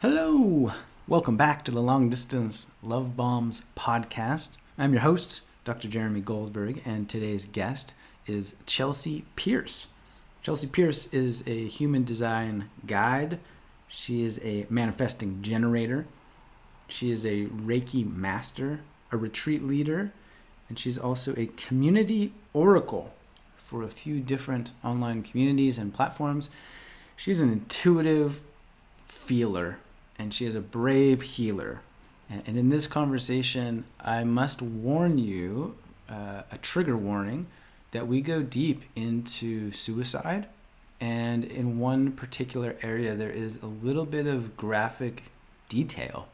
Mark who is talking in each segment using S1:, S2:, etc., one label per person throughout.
S1: Hello! Welcome back to the Long Distance Love Bombs podcast. I'm your host, Dr. Jeremy Goldberg, and today's guest is Chelsey Pierce. Chelsey Pierce is a human design guide. She is a manifesting generator. She is a Reiki Master, a retreat leader, and she's also a community oracle for a few different online communities and platforms. She's an intuitive feeler, and she is a brave healer. And in this conversation, I must warn you, a trigger warning, that we go deep into suicide. And in one particular area, there is a little bit of graphic detail.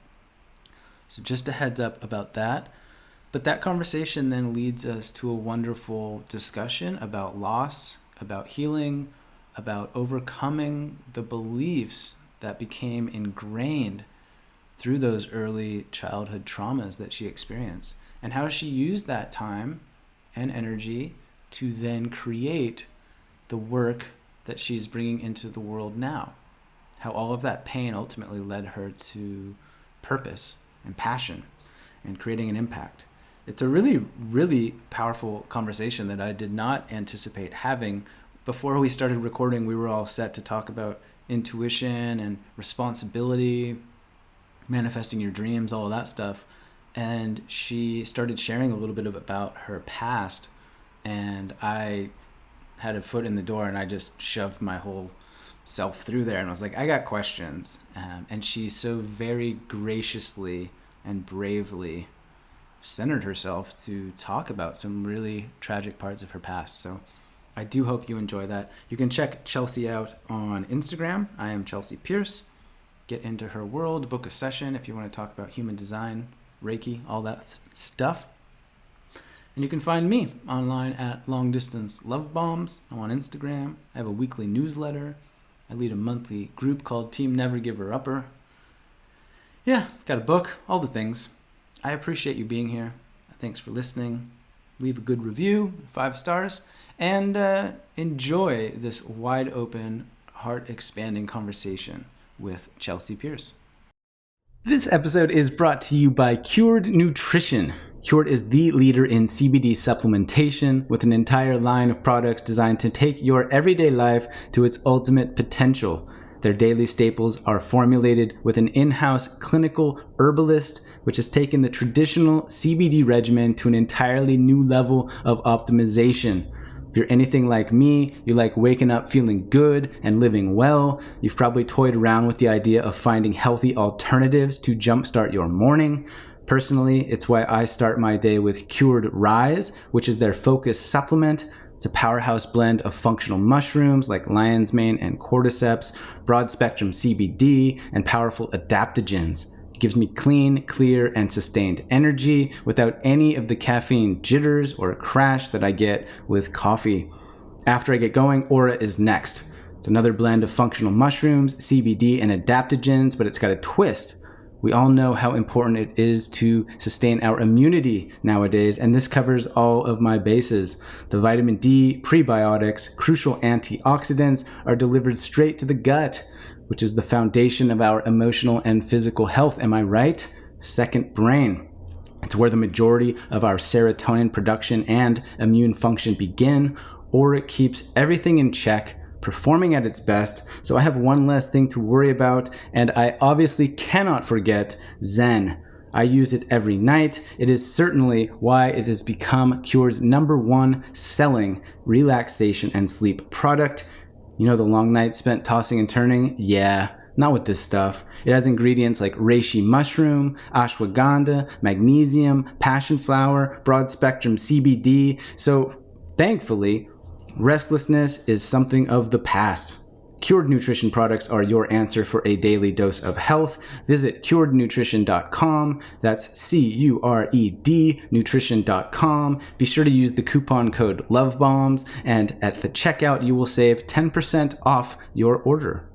S1: So just a heads up about that. But that conversation then leads us to a wonderful discussion about loss, about healing, about overcoming the beliefs that became ingrained through those early childhood traumas that she experienced, and how she used that time and energy to then create the work that she's bringing into the world now. How all of that pain ultimately led her to purpose and passion and creating an impact. It's a really, really powerful conversation that I did not anticipate having. Before we started recording, we were all set to talk about intuition and responsibility, manifesting your dreams, all of that stuff. And she started sharing a little bit about her past, and I had a foot in the door and I just shoved my whole self through there and I was like, I got questions. And she so very graciously and bravely centered herself to talk about some really tragic parts of her past. So I do hope you enjoy that. You can check Chelsey out on Instagram. I am Chelsey Pierce. Get into her world, book a session if you want to talk about human design, Reiki, all that stuff. And you can find me online at Long Distance Love Bombs. I'm on Instagram. I have a weekly newsletter. I lead a monthly group called Team Never Give Her Upper. Yeah, got a book, all the things. I appreciate you being here. Thanks for listening. Leave a good review, 5 stars. And enjoy this wide open, heart-expanding conversation with Chelsey Pierce. This episode is brought to you by Cured Nutrition. Cured is the leader in CBD supplementation with an entire line of products designed to take your everyday life to its ultimate potential. Their daily staples are formulated with an in-house clinical herbalist, which has taken the traditional CBD regimen to an entirely new level of optimization. If you're anything like me, you like waking up feeling good and living well. You've probably toyed around with the idea of finding healthy alternatives to jumpstart your morning. Personally, it's why I start my day with Cured Rise, which is their focus supplement. It's a powerhouse blend of functional mushrooms like lion's mane and cordyceps, broad spectrum CBD, and powerful adaptogens. Gives me clean, clear, and sustained energy without any of the caffeine jitters or crash that I get with coffee. After I get going, Aura is next. It's another blend of functional mushrooms, CBD, and adaptogens, but it's got a twist. We all know how important it is to sustain our immunity nowadays, and this covers all of my bases. The vitamin D, prebiotics, crucial antioxidants are delivered straight to the gut, which is the foundation of our emotional and physical health. Am I right? Second brain. It's where the majority of our serotonin production and immune function begin, or it keeps everything in check, performing at its best. So I have one less thing to worry about, and I obviously cannot forget Zen. I use it every night. It is certainly why it has become Cure's #1 selling relaxation and sleep product. You know the long nights spent tossing and turning? Yeah, not with this stuff. It has ingredients like reishi mushroom, ashwagandha, magnesium, passion flower, broad spectrum CBD. So thankfully, restlessness is something of the past. Cured Nutrition products are your answer for a daily dose of health. Visit curednutrition.com. That's CURED nutrition.com. Be sure to use the coupon code LOVEBOMBS, and at the checkout you will save 10% off your order.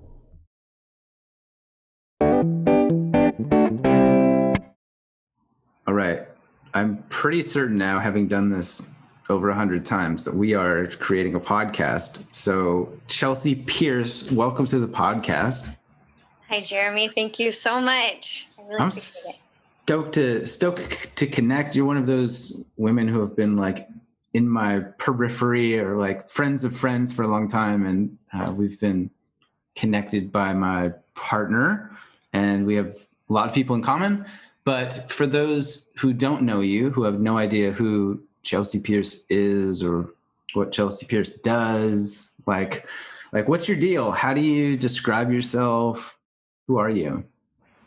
S1: All right. I'm pretty certain now, having done this over 100 times, that we are creating a podcast. So Chelsey Pierce, welcome to the podcast.
S2: Hi, Jeremy. Thank you so much. I really
S1: I'm
S2: appreciate
S1: stoked to connect. You're one of those women who have been like in my periphery or like friends of friends for a long time, and we've been connected by my partner, and we have a lot of people in common. But for those who don't know you, who have no idea who Chelsey Pierce is or what Chelsey Pierce does, like what's your deal? How do you describe yourself? Who are you?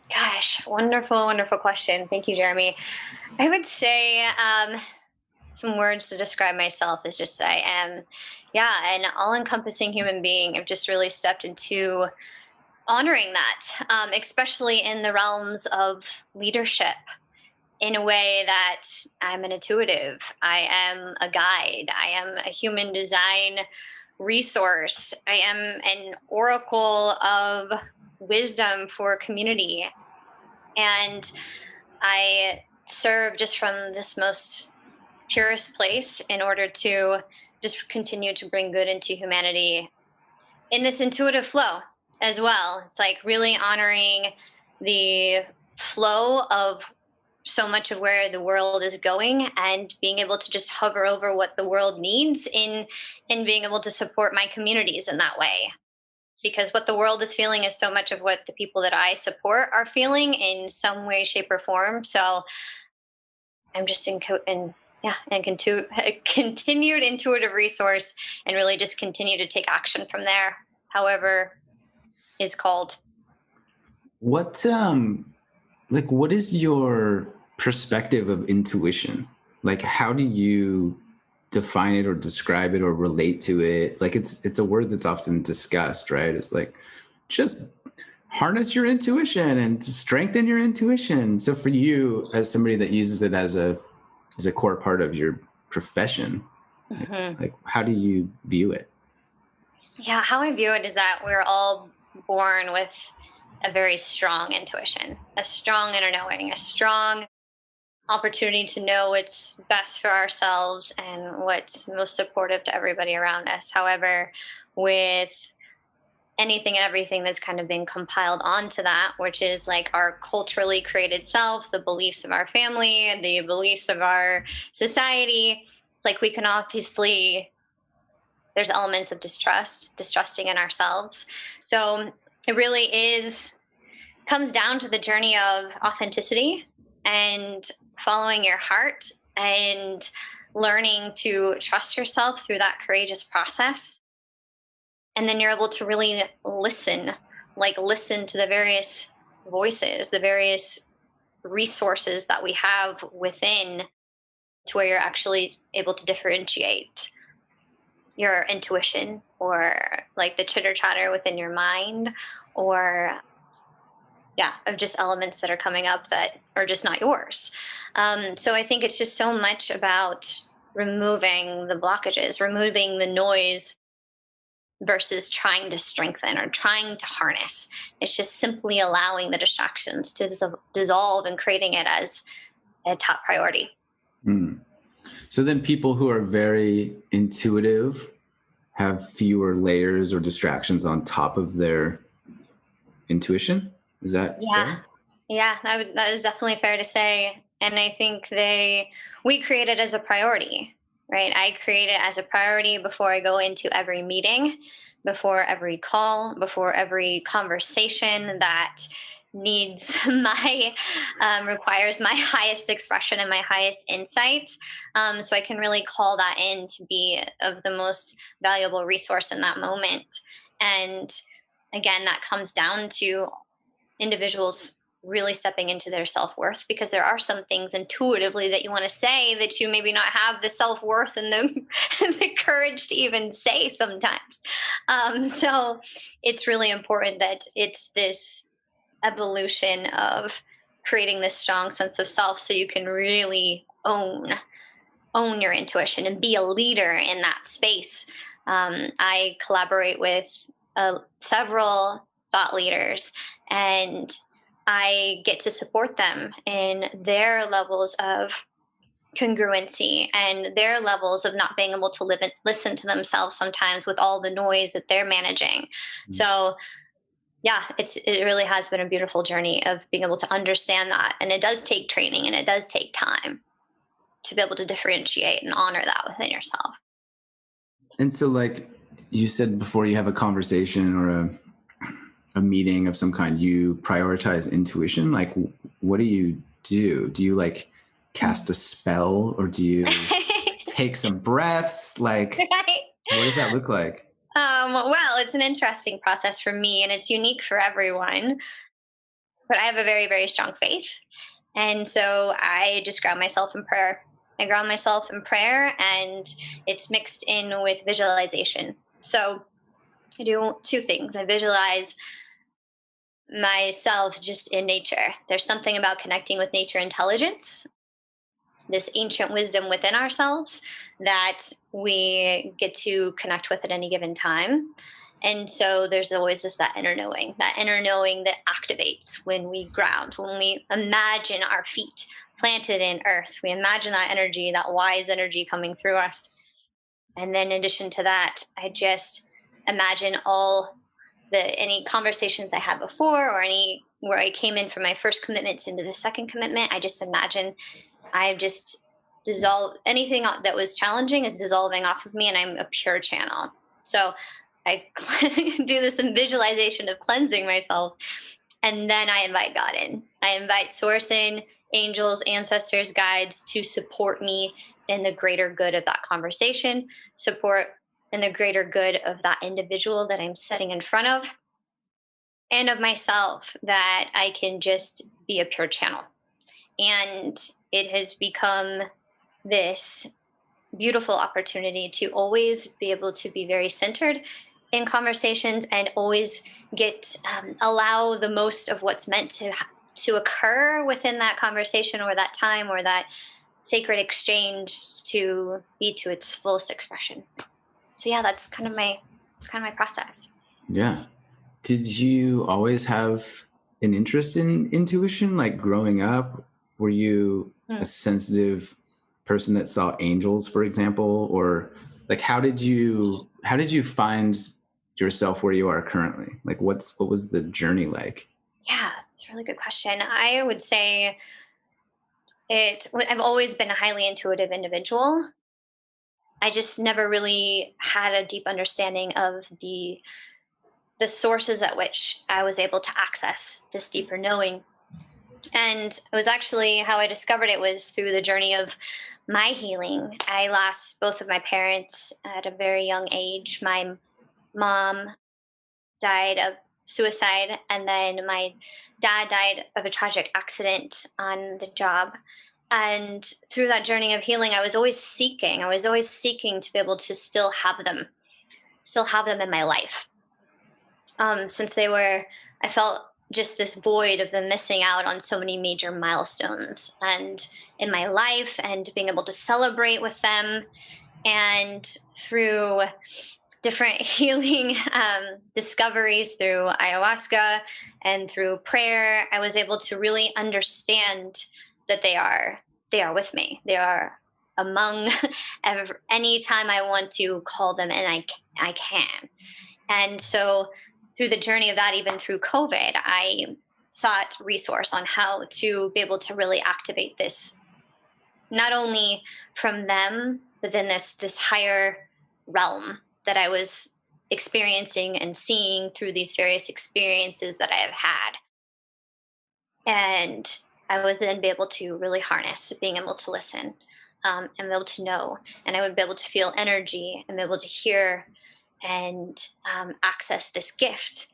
S2: Gosh, wonderful, wonderful question. Thank you, Jeremy. I would say some words to describe myself is just I am, an all-encompassing human being. I've just really stepped into honoring that, especially in the realms of leadership. In a way that I'm an intuitive, I am a guide, I am a human design resource, I am an oracle of wisdom for community. And I serve just from this most purest place in order to just continue to bring good into humanity in this intuitive flow as well. It's like really honoring the flow of so much of where the world is going and being able to just hover over what the world needs in being able to support my communities in that way, because what the world is feeling is so much of what the people that I support are feeling in some way, shape, or form. So I'm just a continued intuitive resource, and really just continue to take action from there, however is called.
S1: What what is your perspective of intuition? Like how do you define it or describe it or relate to it? Like it's a word that's often discussed, right? It's like just harness your intuition and strengthen your intuition. So for you, as somebody that uses it as a core part of your profession,
S2: Mm-hmm.
S1: like how do you view it?
S2: Yeah, how I view it is that we're all born with a very strong intuition, a strong inner knowing, a strong opportunity to know what's best for ourselves and what's most supportive to everybody around us. However, with anything and everything that's kind of been compiled onto that, which is like our culturally created self, the beliefs of our family, the beliefs of our society, it's like we can obviously, there's elements of distrusting in ourselves. So it really comes down to the journey of authenticity and following your heart and learning to trust yourself through that courageous process. And then you're able to really listen, like listen to the various voices, the various resources that we have within, to where you're actually able to differentiate your intuition or like the chitter chatter within your mind, or of just elements that are coming up that are just not yours. So I think it's just so much about removing the blockages, removing the noise versus trying to strengthen or trying to harness. It's just simply allowing the distractions to dissolve and creating it as a top priority.
S1: Mm. So then people who are very intuitive have fewer layers or distractions on top of their intuition. Is that
S2: Yeah.
S1: fair?
S2: Yeah, that is definitely fair to say. And I think we create it as a priority, right? I create it as a priority before I go into every meeting, before every call, before every conversation that needs requires my highest expression and my highest insights. So I can really call that in to be of the most valuable resource in that moment. And again, that comes down to individuals really stepping into their self-worth, because there are some things intuitively that you want to say that you maybe not have the self-worth and the courage to even say sometimes. So it's really important that it's this evolution of creating this strong sense of self, so you can really own your intuition and be a leader in that space. I collaborate with several thought leaders, and I get to support them in their levels of congruency and their levels of not being able to listen to themselves sometimes with all the noise that they're managing. So Yeah, it really has been a beautiful journey of being able to understand that. And it does take training and it does take time to be able to differentiate and honor that within yourself.
S1: And so, like you said before, you have a conversation or a meeting of some kind, you prioritize intuition. Like, what do you do? Do you like cast a spell, or do you take some breaths? Like,
S2: Right?
S1: what does that look like?
S2: Well, it's an interesting process for me and it's unique for everyone, but I have a very, very strong faith. And so I just ground myself in prayer. I ground myself in prayer and it's mixed in with visualization. So I do two things. I visualize myself just in nature. There's something about connecting with nature intelligence, this ancient wisdom within ourselves that we get to connect with at any given time. And so there's always just that inner knowing that activates when we ground, when we imagine our feet planted in earth. We imagine that energy, that wise energy coming through us. And then in addition to that, I just imagine all any conversations I had before or any where I came in from my first commitment into the second commitment. I just imagine I've just dissolved anything that was challenging is dissolving off of me and I'm a pure channel. So I do this in visualization of cleansing myself. And then I invite God in. I invite source in, angels, ancestors, guides to support me in the greater good of that conversation, support in the greater good of that individual that I'm sitting in front of, and of myself that I can just be a pure channel. And it has become this beautiful opportunity to always be able to be very centered in conversations and always get allow the most of what's meant to occur within that conversation or that time or that sacred exchange to be to its fullest expression. So yeah, that's kind of my process.
S1: Yeah. Did you always have an interest in intuition? Like growing up, were you a
S2: Hmm.
S1: sensitive person that saw angels, for example, or like how did you find yourself where you are currently? Like what was the journey like?
S2: Yeah, it's a really good question. I would say I've always been a highly intuitive individual. I just never really had a deep understanding of the sources at which I was able to access this deeper knowing. And it was actually how I discovered it was through the journey of my healing. I lost both of my parents at a very young age. My mom died of suicide, and then my dad died of a tragic accident on the job. And through that journey of healing, I was always seeking to be able to still have them in my life. Since I felt just this void of them missing out on so many major milestones and in my life and being able to celebrate with them. And through different healing discoveries through ayahuasca and through prayer, I was able to really understand that they are with me. They are among any time I want to call them, and I can. And so through the journey of that, even through COVID, I sought resource on how to be able to really activate this, not only from them, but then this higher realm that I was experiencing and seeing through these various experiences that I have had. And I would then be able to really harness being able to listen and be able to know. And I would be able to feel energy and be able to hear and access this gift.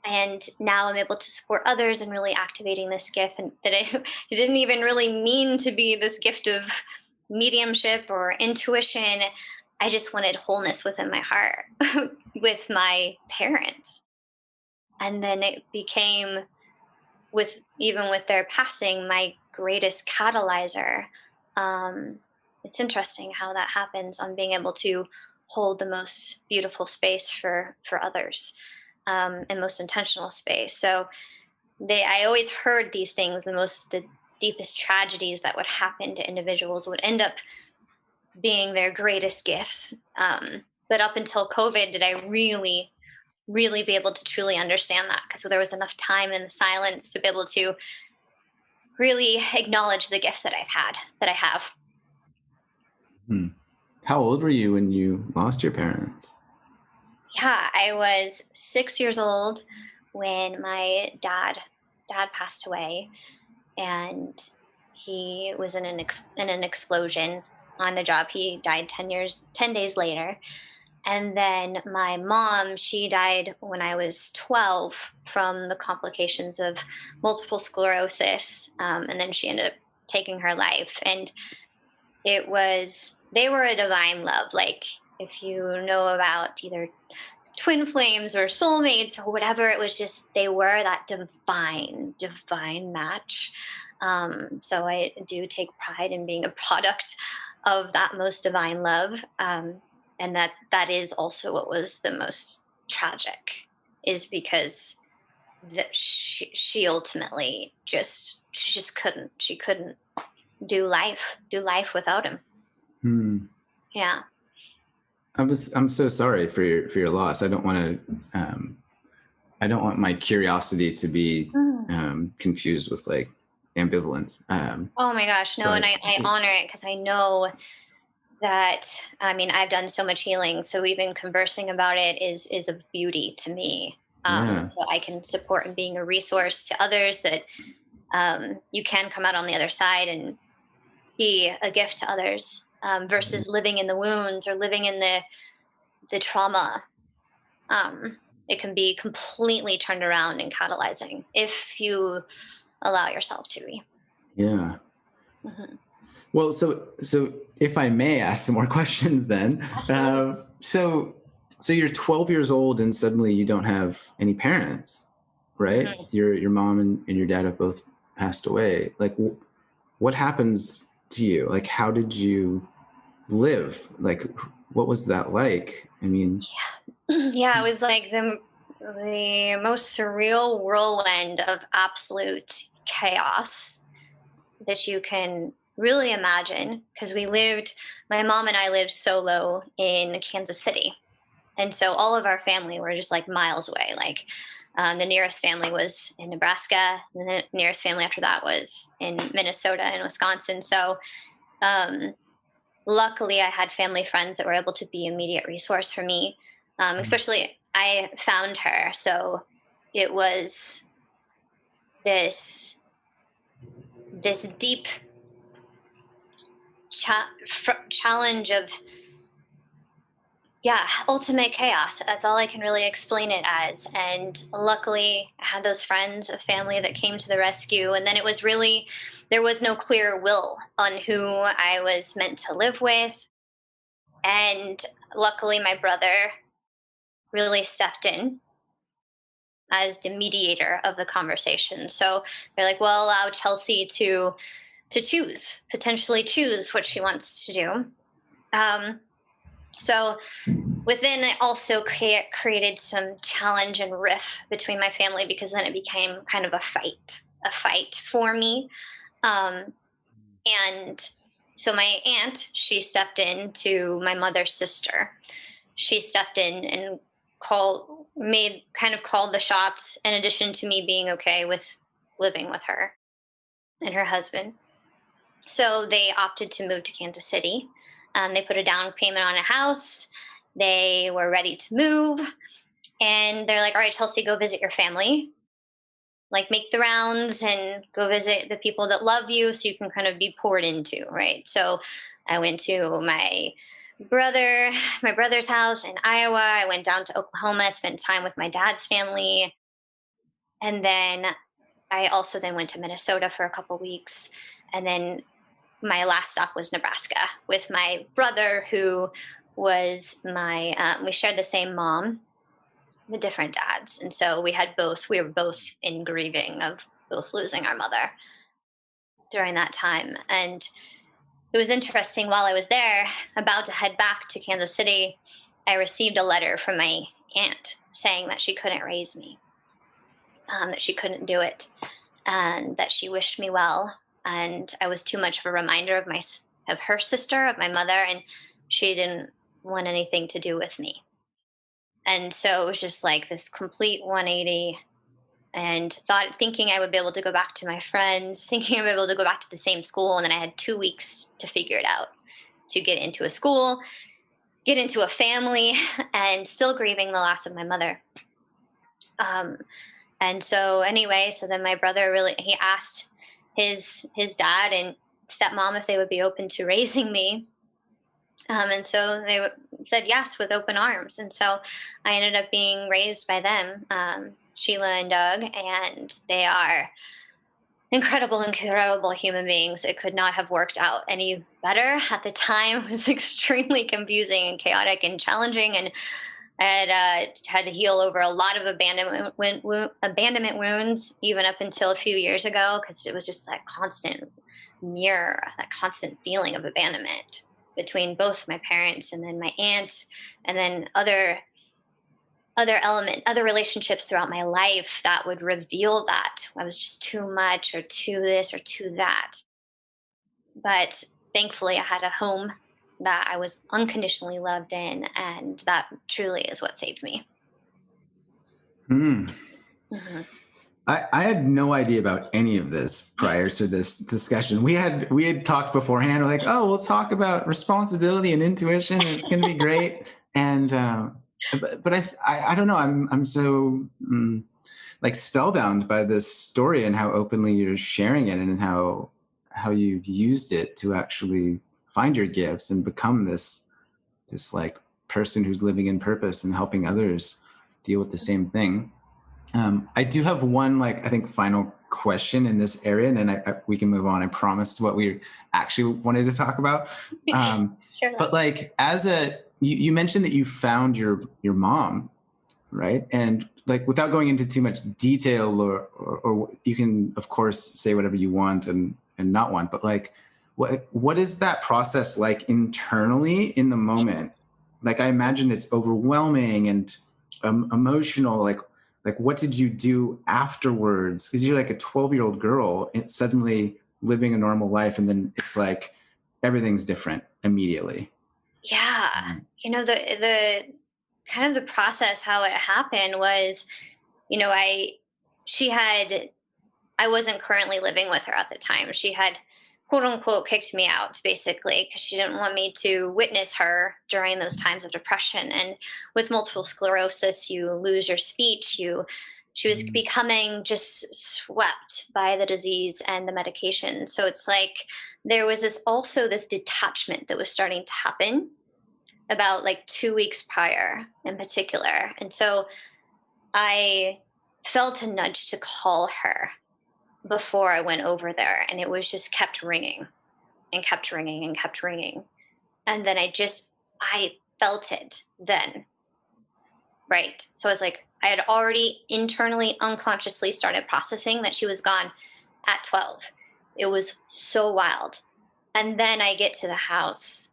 S2: And now I'm able to support others in really activating this gift. And that it didn't even really mean to be this gift of mediumship or intuition. I just wanted wholeness within my heart with my parents. And then it became with even with their passing, my greatest catalyzer. Um, it's interesting how that happens on being able to hold the most beautiful space for others and most intentional space. So I always heard these things. The deepest tragedies that would happen to individuals would end up being their greatest gifts. But up until COVID, did I really really be able to truly understand that, because there was enough time in the silence to be able to really acknowledge the gift that I have.
S1: Hmm. How old were you when you lost your parents?
S2: Yeah, I was 6 years old when my dad passed away, and he was in an explosion on the job. He died 10 days later. And then my mom, she died when I was 12 from the complications of multiple sclerosis. And then she ended up taking her life. And they were a divine love. Like, if you know about either twin flames or soulmates or whatever, it was just, they were that divine match. So I do take pride in being a product of that most divine love. And that is also what was the most tragic, is because she ultimately she couldn't do life without him.
S1: Hmm.
S2: Yeah.
S1: I'm so sorry for your loss. I don't want my curiosity to be
S2: Mm.
S1: confused with like ambivalence.
S2: Oh my gosh, no, and
S1: But
S2: I honor it, because I know that, I mean, I've done so much healing, so even conversing about it is of beauty to me.
S1: yeah,
S2: So I can support in being a resource to others, that you can come out on the other side and be a gift to others, versus living in the wounds or living in the trauma. It can be completely turned around and catalyzing if you allow yourself to be.
S1: yeah.
S2: Hmm.
S1: Well, so if I may ask some more questions, then,
S2: Absolutely.
S1: so you're 12 years old and suddenly you don't have any parents, right?
S2: Hmm.
S1: Your mom and your dad have both passed away. Like, what happens to you? Like, how did you live? Like, what was that like? I mean,
S2: Yeah, it was like the most surreal whirlwind of absolute chaos that you can really imagine, because my mom and I lived solo in Kansas City. And so all of our family were just like miles away. Like, the nearest family was in Nebraska, and the nearest family after that was in Minnesota and Wisconsin. So, um, luckily, I had family friends that were able to be immediate resource for me. Especially, I found her, so it was this deep challenge of, yeah, ultimate chaos. That's all I can really explain it as. And luckily, I had those friends, a family that came to the rescue. And then it was really, there was no clear will on who I was meant to live with. And luckily, my brother really stepped in as the mediator of the conversation. So they're like, well, allow Chelsey to choose, potentially choose what she wants to do. Um, so within it also created some challenge and riff between my family, because then it became kind of a fight for me. Um, and so my aunt, she stepped in to my mother's sister. She stepped in and called the shots, in addition to me being okay with living with her and her husband. So they opted to move to Kansas City. They put a down payment on a house. They were ready to move. And they're like, all right, Chelsey, go visit your family. Like, make the rounds and go visit the people that love you, so you can kind of be poured into, right? So I went to my brother's house in Iowa. I went down to Oklahoma, spent time with my dad's family. And then I also then went to Minnesota for a couple weeks. And then my last stop was Nebraska with my brother, who was we shared the same mom, with different dads. And so we were both in grieving of both losing our mother during that time. And it was interesting, while I was there, about to head back to Kansas City, I received a letter from my aunt saying that she couldn't raise me, that she couldn't do it, and that she wished me well. And I was too much of a reminder of her sister, of my mother, and she didn't want anything to do with me. And so it was just like this complete 180, and thinking I would be able to go back to my friends, thinking I'd be able to go back to the same school. And then I had 2 weeks to figure it out, to get into a school, get into a family, and still grieving the loss of my mother. Um, and so anyway, so then my brother he asked his dad and stepmom if they would be open to raising me. And so they said yes with open arms. And so I ended up being raised by them, Sheila and Doug, and they are incredible human beings. It could not have worked out any better. At the time, it was extremely confusing and chaotic and challenging. And I had to heal over a lot of abandonment wounds, even up until a few years ago, because it was just that constant mirror, that constant feeling of abandonment between both my parents and then my aunt, and then other relationships throughout my life that would reveal that I was just too much or too this or too that. But thankfully I had a home that I was unconditionally loved in, and that truly is what saved me.
S1: Hmm. I had no idea about any of this prior to this discussion. We had talked beforehand. We're like, oh, we'll talk about responsibility and intuition, and it's going to be great. And but I don't know. I'm so like spellbound by this story and how openly you're sharing it, and how you've used it to actually find your gifts and become this like person who's living in purpose and helping others deal with the same thing. I do have one, like, I think final question in this area, and then we can move on. I promised what we actually wanted to talk about.
S2: Sure.
S1: But like, you mentioned that you found your mom, right? And like, without going into too much detail, or you can of course say whatever you want and not want, but like, what is that process like internally in the moment? Like, I imagine it's overwhelming and emotional. Like, what did you do afterwards? Because you're like a 12-year-old girl and suddenly living a normal life, and then it's like everything's different immediately.
S2: Yeah. The kind of the process, how it happened was, she had, I wasn't currently living with her at the time. She had, quote unquote, kicked me out, basically, because she didn't want me to witness her during those times of depression. And with multiple sclerosis, you lose your speech. She was becoming just swept by the disease and the medication. So it's like there was this detachment that was starting to happen about like 2 weeks prior in particular. And so I felt a nudge to call her before I went over there, and it was just kept ringing and kept ringing and kept ringing. And then I felt it then. Right. So I was like, I had already internally, unconsciously started processing that she was gone at 12. It was so wild. And then I get to the house,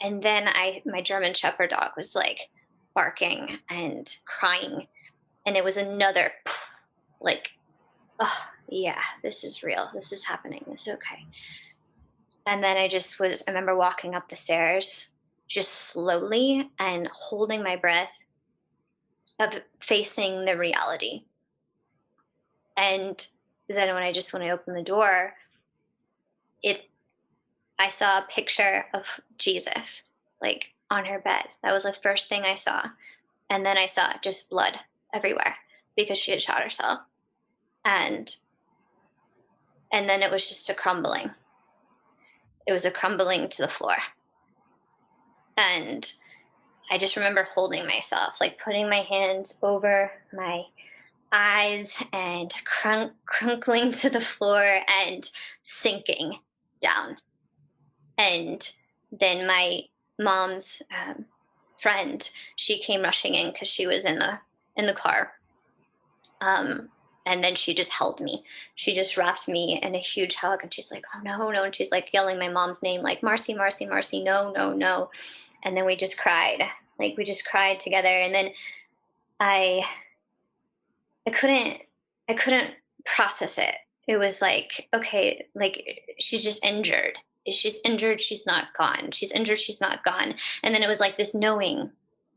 S2: and then my German Shepherd dog was like barking and crying. And it was another like, oh, yeah, this is real. This is happening. This is okay. And then I remember walking up the stairs just slowly and holding my breath, of facing the reality. And then when I opened the door, I saw a picture of Jesus, like on her bed. That was the first thing I saw. And then I saw just blood everywhere because she had shot herself. And then it was just a crumbling. It was a crumbling to the floor. And I just remember holding myself, like putting my hands over my eyes and crunkling to the floor and sinking down. And then my mom's friend, she came rushing in because she was in the car. And then she just held me. She just wrapped me in a huge hug, and she's like, oh, no, no. And she's like yelling my mom's name, like, Marcy, Marcy, Marcy, no, no, no. And then we just cried. Like, we just cried together. And then I couldn't process it. It was like, okay, like, she's just injured. She's injured. She's not gone. She's injured. She's not gone. And then it was like this knowing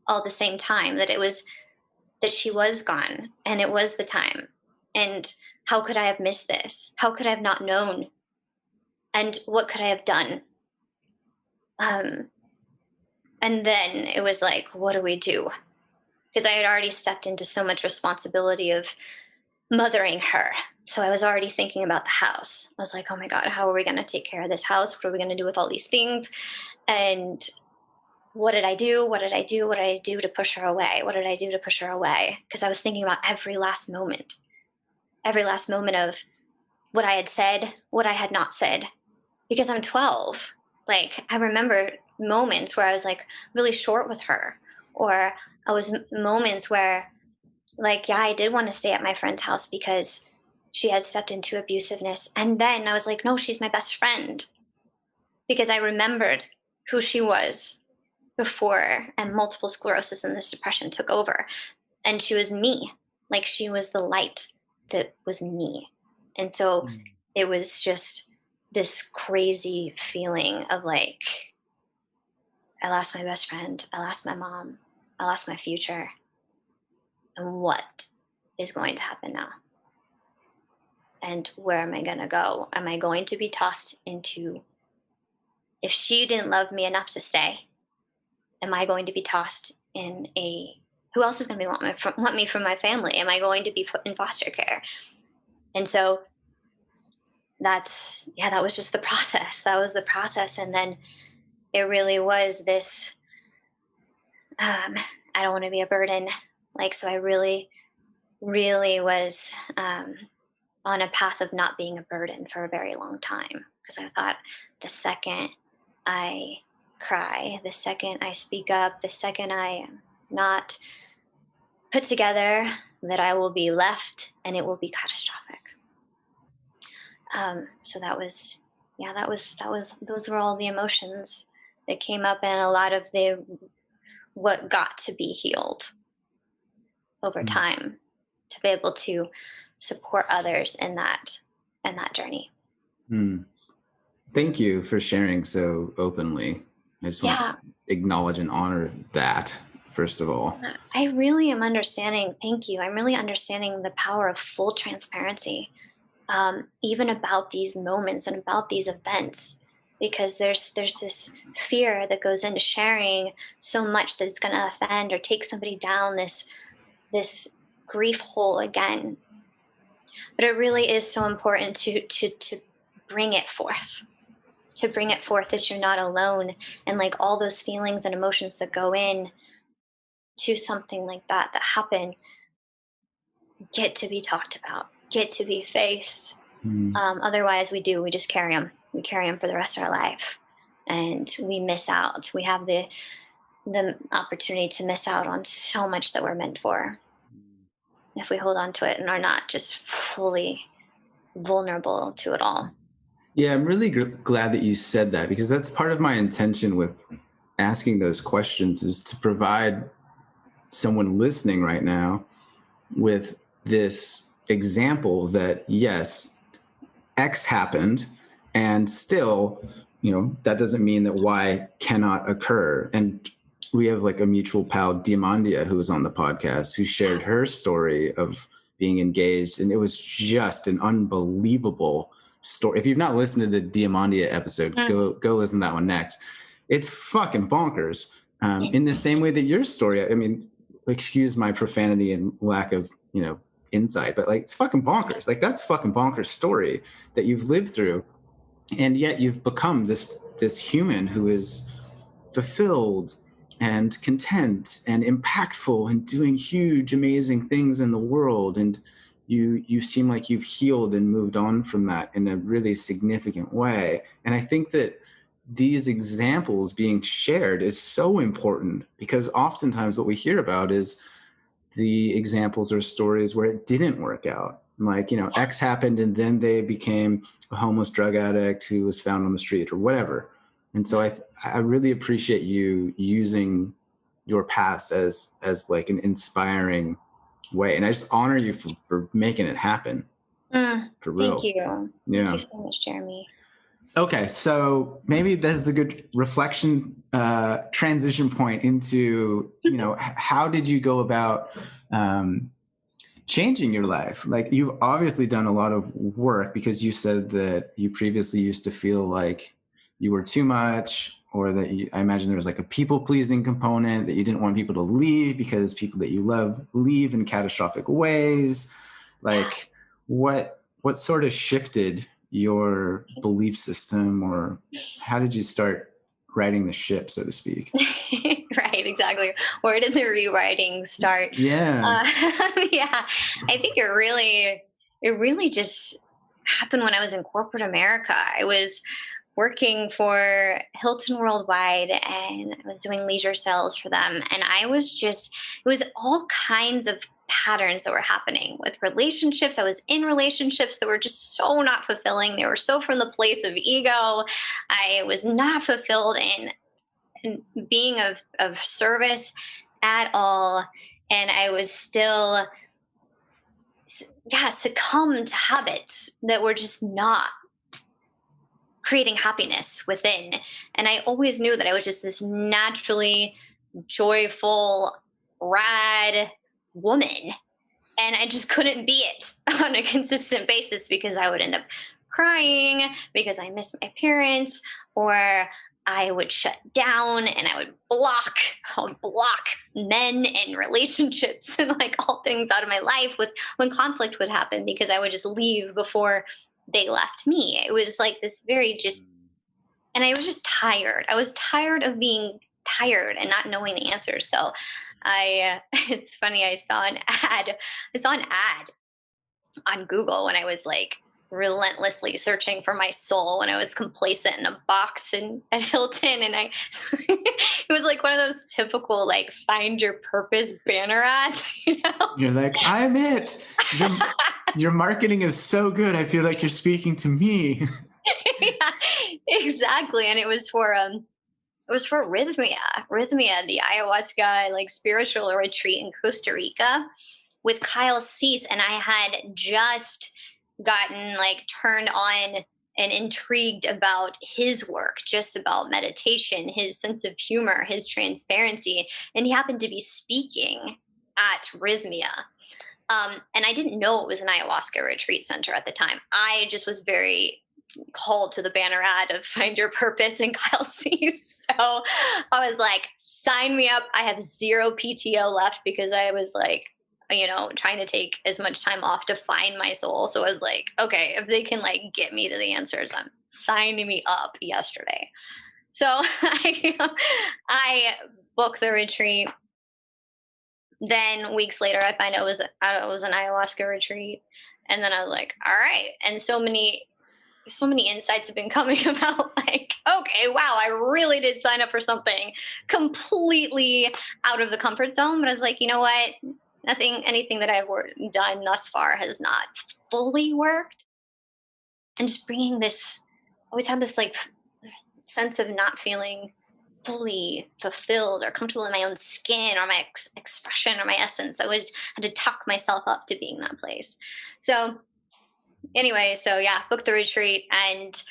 S2: all at the same time, that she was gone and it was the time. And how could I have missed this? How could I have not known? And what could I have done? Um, and then it was like, what do we do? Because I had already stepped into so much responsibility of mothering her. So I was already thinking about the house. I was like, oh my God, how are we going to take care of this house? What are we going to do with all these things? And what did I do? What did I do? What did I do to push her away? What did I do to push her away? Because I was thinking about every last moment of what I had said, what I had not said. Because I'm 12. Like, I remember moments where I was like really short with her, or I was moments where, like, yeah, I did want to stay at my friend's house because she had stepped into abusiveness. And then I was like, no, she's my best friend, because I remembered who she was before and multiple sclerosis and this depression took over. And she was me. Like, she was the light that was me. And so it was just this crazy feeling of like, I lost my best friend, I lost my mom, I lost my future. And what is going to happen now? And where am I going to go? Am I going to be tossed into, if she didn't love me enough to stay, am I going to be tossed in a, who else is going to want me from my family? Am I going to be put in foster care? And so that was just the process. That was the process. And then it really was this, I don't want to be a burden. Like, so I really, really was on a path of not being a burden for a very long time. Because I thought the second I cry, the second I speak up, the second I am not put together, that I will be left and it will be catastrophic. So those were all the emotions that came up, and a lot of what got to be healed over time to be able to support others in that journey.
S1: Thank you for sharing so openly. I just want to acknowledge and honor that, first of all.
S2: I really am understanding. Thank you. I'm really understanding the power of full transparency, even about these moments and about these events, because there's this fear that goes into sharing so much that it's going to offend or take somebody down this grief hole again. But it really is so important to bring it forth. To bring it forth that you're not alone, and like all those feelings and emotions that go in to something like that happen get to be talked about, get to be faced. Otherwise we just carry them. We carry them for the rest of our life, and we miss out. We have the opportunity to miss out on so much that we're meant for if we hold on to it and are not just fully vulnerable to it all.
S1: Yeah, I'm really glad that you said that, because that's part of my intention with asking those questions, is to provide someone listening right now with this example that, yes, X happened, and still, that doesn't mean that Y cannot occur. And we have like a mutual pal, Diamandia, who was on the podcast, who shared her story of being engaged. And it was just an unbelievable story. If you've not listened to the Diamandia episode, go listen to that one next. It's fucking bonkers. In the same way that your story, I mean, excuse my profanity and lack of, insight, but like, it's fucking bonkers. Like, that's fucking bonkers story that you've lived through. And yet you've become this human who is fulfilled and content and impactful and doing huge, amazing things in the world. And you seem like you've healed and moved on from that in a really significant way. And I think that these examples being shared is so important, because oftentimes what we hear about is the examples or stories where it didn't work out. Like, X happened and then they became a homeless drug addict who was found on the street or whatever. And so I really appreciate you using your past as like an inspiring way. And I just honor you for making it happen. For real.
S2: Thank you.
S1: Yeah.
S2: Thank you so much, Jeremy.
S1: Okay, so maybe this is a good reflection transition point into, how did you go about changing your life? Like, you've obviously done a lot of work, because you said that you previously used to feel like you were too much, or that I imagine there was like a people pleasing component, that you didn't want people to leave because people that you love leave in catastrophic ways.
S2: Yeah.
S1: Like, what sort of shifted your belief system, or how did you start righting the ship, so to speak?
S2: Right, exactly. Where did the rewriting start?
S1: Yeah.
S2: Uh, yeah, I think it really just happened when I was in corporate America. I was working for Hilton Worldwide and I was doing leisure sales for them. And it was all kinds of patterns that were happening with relationships. I was in relationships that were just so not fulfilling. They were so from the place of ego. I was not fulfilled in being of service at all. And I was still, yeah, succumbed to habits that were just not creating happiness within. And I always knew that I was just this naturally joyful, rad woman. And I just couldn't be it on a consistent basis because I would end up crying because I missed my parents, or I would shut down and I would block men and relationships and like all things out of my life with when conflict would happen because I would just leave before they left me. It was like this very just, and I was just tired. I was tired of being tired and not knowing the answers. So it's funny. I saw an ad on Google when I was like relentlessly searching for my soul when I was complacent in a box at Hilton. And it was like one of those typical like find your purpose banner ads, you know?
S1: You're like, I'm it. Your marketing is so good. I feel like you're speaking to me.
S2: Yeah, exactly. And it was for Rhythmia, the ayahuasca like spiritual retreat in Costa Rica with Kyle Cease. And I had just gotten like turned on and intrigued about his work, just about meditation, his sense of humor, his transparency. And he happened to be speaking at Rhythmia. And I didn't know it was an ayahuasca retreat center at the time. I just was very called to the banner ad of Find Your Purpose and Kyle Cease. So I was like, sign me up. I have zero PTO left because I was like, trying to take as much time off to find my soul. So I was like, okay, if they can like get me to the answers, I'm signing me up yesterday. So I booked the retreat. Then weeks later, I find out it was an ayahuasca retreat, and then I was like, all right. And so many insights have been coming about like, okay, wow, I really did sign up for something completely out of the comfort zone. But I was like, you know what? Anything that I've done thus far has not fully worked. And just bringing this, always had this like sense of not feeling fully fulfilled or comfortable in my own skin or my expression or my essence. I always had to tuck myself up to being that place. So anyway, so yeah, booked the retreat and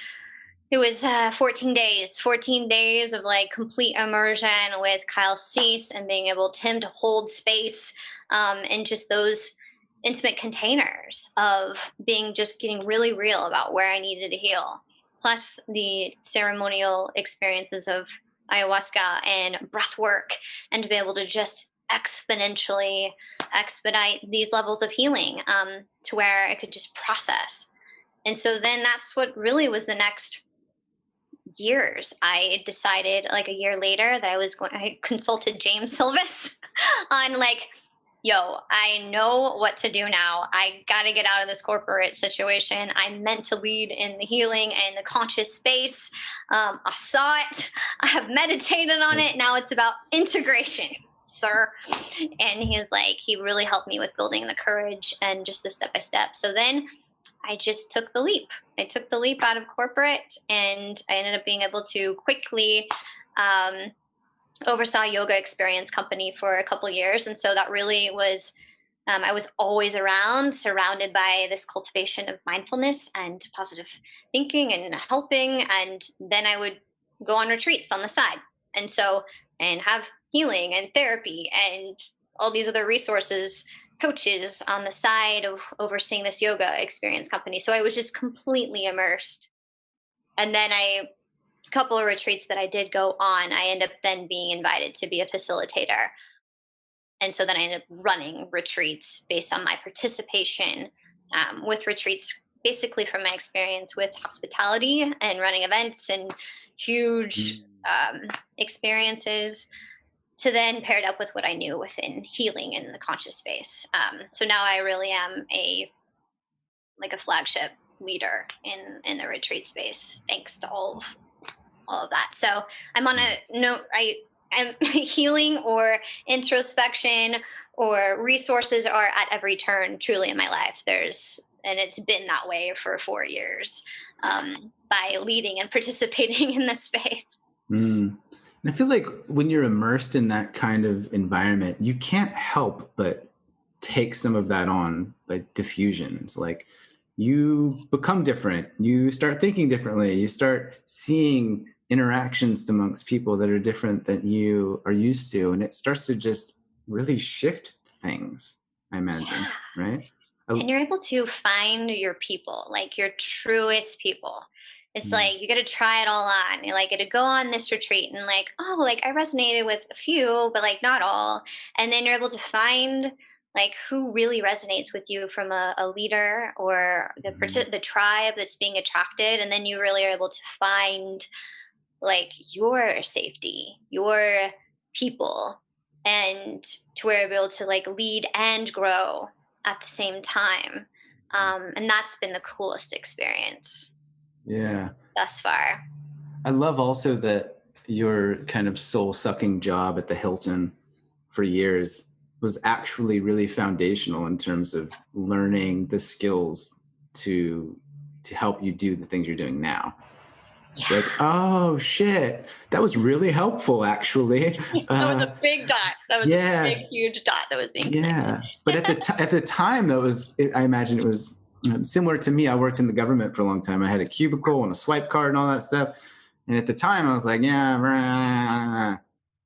S2: it was 14 days of like complete immersion with Kyle Cease and being able to him to hold space in just those intimate containers of being just getting really real about where I needed to heal. Plus the ceremonial experiences of ayahuasca and breath work, and to be able to just exponentially expedite these levels of healing to where I could just process. And so then that's what really was the next years. I decided like a year later that I consulted James Silvis on like, yo, I know what to do now. I got to get out of this corporate situation. I'm meant to lead in the healing and the conscious space. I saw it. I have meditated on it. Now it's about integration, sir. And he really helped me with building the courage and just the step by step. So then I just took the leap. I took the leap out of corporate, and I ended up being able to quickly oversaw a yoga experience company for a couple years. And so that really was I was always around, surrounded by this cultivation of mindfulness and positive thinking and helping. And then I would go on retreats on the side. And so, and have healing and therapy and all these other resources, coaches on the side of overseeing this yoga experience company. So I was just completely immersed. And then a couple of retreats that I did go on, I ended up then being invited to be a facilitator. And so then I ended up running retreats based on my participation with retreats, basically from my experience with hospitality and running events and huge
S1: Mm.
S2: experiences, to then paired up with what I knew within healing in the conscious space. So now I really am a flagship leader in the retreat space, thanks to all of that. So I'm on a no, I am healing or introspection or resources are at every turn truly in my life. And it's been that way for 4 years, by leading and participating in this space.
S1: Mm. And I feel like when you're immersed in that kind of environment, you can't help but take some of that on, like diffusions. Like you become different, you start thinking differently, you start seeing interactions amongst people that are different than you are used to, and it starts to just really shift things, I imagine,
S2: Yeah.
S1: right? I,
S2: And you're able to find your people, like your truest people. It's
S1: mm,
S2: like you got to try it all on. You like get to go on this retreat and like, oh, like I resonated with a few, but like not all. And then you're able to find like who really resonates with you from a leader or
S1: mhm.
S2: the tribe that's being attracted, and then you really are able to find like your safety, your people, and to where you're able to like lead and grow at the same time. And that's been the coolest experience
S1: Yeah.
S2: thus far.
S1: I love also that your kind of soul sucking job at the Hilton for years was actually really foundational in terms of learning the skills to help you do the things you're doing now. It's
S2: Yeah,
S1: like, oh shit, that was really helpful actually.
S2: that was a big dot. That was a big,
S1: Yeah,
S2: huge dot that was being connected.
S1: yeah. But at the time, that was I imagine it was similar to me. I worked in the government for a long time. I had a cubicle and a swipe card and all that stuff. And at the time, I was like, yeah. Rah.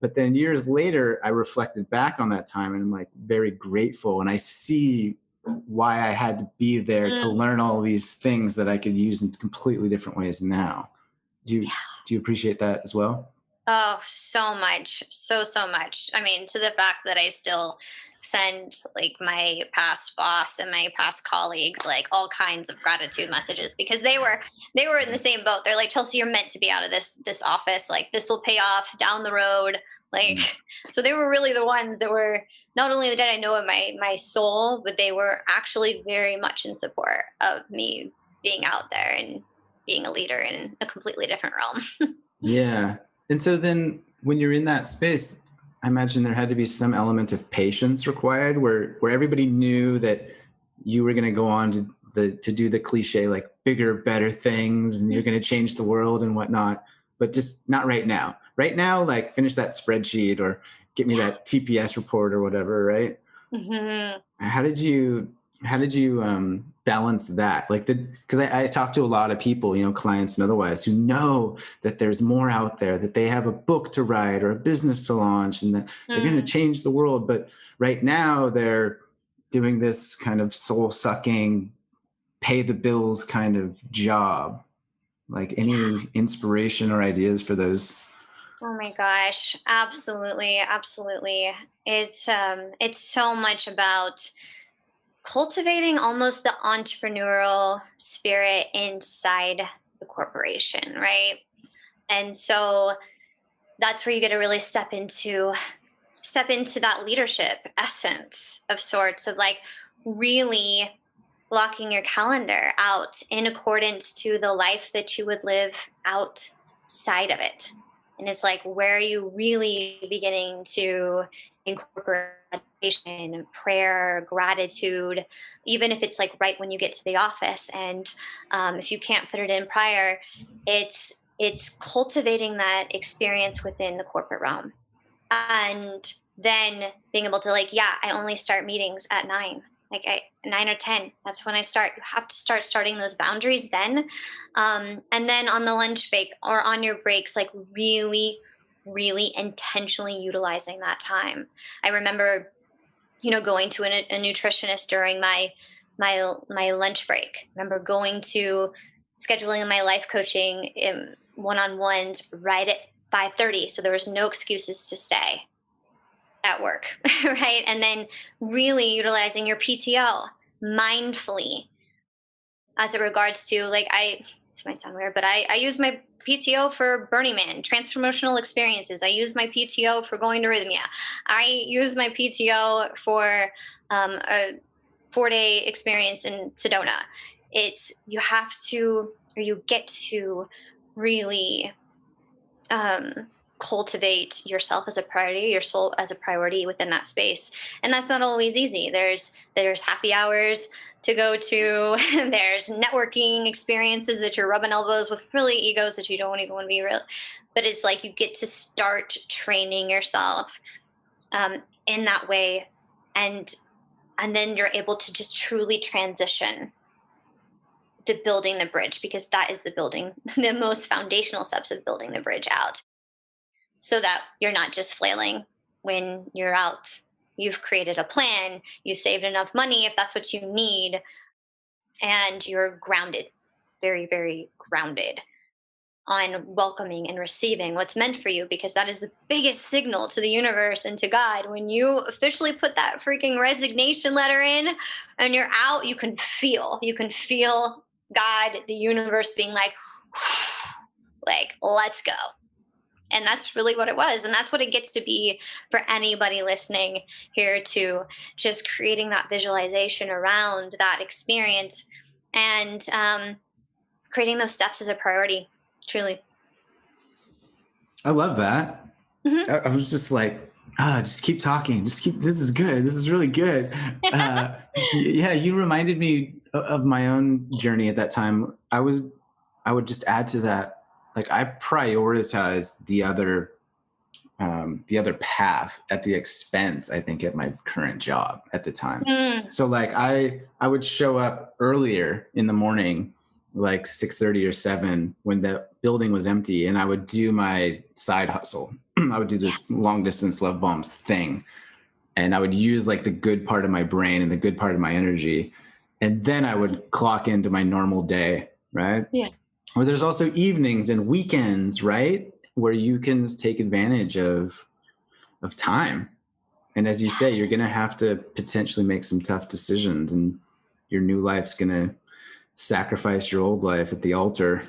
S1: But then years later, I reflected back on that time, and I'm like very grateful. And I see why I had to be there to
S2: Mm,
S1: learn all these things that I could use in completely different ways now. Do you
S2: yeah.
S1: do you appreciate that as well?
S2: Oh, so much. So much. I mean, to the fact that I still send like my past boss and my past colleagues like all kinds of gratitude messages, because they were in the same boat. They're like, Chelsey, you're meant to be out of this office. Like this will pay off down the road. Like
S1: Mm.
S2: so they were really the ones that were not only did I know of my soul, but they were actually very much in support of me being out there and being a leader in a completely different realm.
S1: Yeah. And so then when you're in that space, I imagine there had to be some element of patience required where everybody knew that you were going to go on to do the cliche like bigger, better things and you're going to change the world and whatnot, but just not right now. Right now, like finish that spreadsheet or get me
S2: Yeah.
S1: that TPS report or whatever, right?
S2: Hmm.
S1: How did you balance that, like because I talk to a lot of people, clients and otherwise, who know that there's more out there, that they have a book to write or a business to launch and that they're going to
S2: Mm.
S1: change the world, but right now they're doing this kind of soul sucking, pay the bills kind of job. Like any inspiration or ideas for those?
S2: Oh my gosh, absolutely, absolutely. It's so much about cultivating almost the entrepreneurial spirit inside the corporation, right? And so that's where you get to really step into that leadership essence of sorts of like really blocking your calendar out in accordance to the life that you would live outside of it. And it's like, where are you really beginning to incorporate meditation, prayer, gratitude, even if it's like right when you get to the office. And if you can't fit it in prior, it's cultivating that experience within the corporate realm. And then being able to I only start meetings at 9, 9 or 10. That's when I start. You have to start starting those boundaries then. And then on the lunch break or on your breaks, really, really intentionally utilizing that time. I remember, going to a nutritionist during my lunch break. I remember going to scheduling my life coaching one-on-ones right at 5:30, so there was no excuses to stay at work, right? And then really utilizing your PTO mindfully as it regards to this might sound weird, but I use my PTO for Burning Man, transformational experiences. I use my PTO for going to Rhythmia. I use my PTO for a 4-day experience in Sedona. You have to, or you get to really cultivate yourself as a priority, your soul as a priority within that space. And that's not always easy. There's happy hours to go to. There's networking experiences that you're rubbing elbows with really egos that you don't even want to be real. But it's you get to start training yourself in that way. And then you're able to just truly transition to building the bridge, because that is the most foundational steps of building the bridge out, so that you're not just flailing when you're out. You've created a plan, you've saved enough money if that's what you need, and you're grounded, very, very grounded on welcoming and receiving what's meant for you, because that is the biggest signal to the universe and to God. When you officially put that freaking resignation letter in and you're out, you can feel God, the universe being let's go. And that's really what it was. And that's what it gets to be for anybody listening here, to just creating that visualization around that experience and creating those steps as a priority, truly.
S1: I love that.
S2: Mm-hmm.
S1: I was just just keep talking. This is good. This is really good. Yeah, you reminded me of my own journey at that time. I would just add to that. I prioritize the other path at the expense, I think, at my current job at the time. So I would show up earlier in the morning, 6:30 or 7, when the building was empty, and I would do my side hustle. I would do this long distance love bombs thing, and I would use the good part of my brain and the good part of my energy, and then I would clock into my normal day, right?
S2: Yeah.
S1: Or there's also evenings and weekends, right, where you can take advantage of time. And as you say, you're going to have to potentially make some tough decisions, and your new life's going to sacrifice your old life at the altar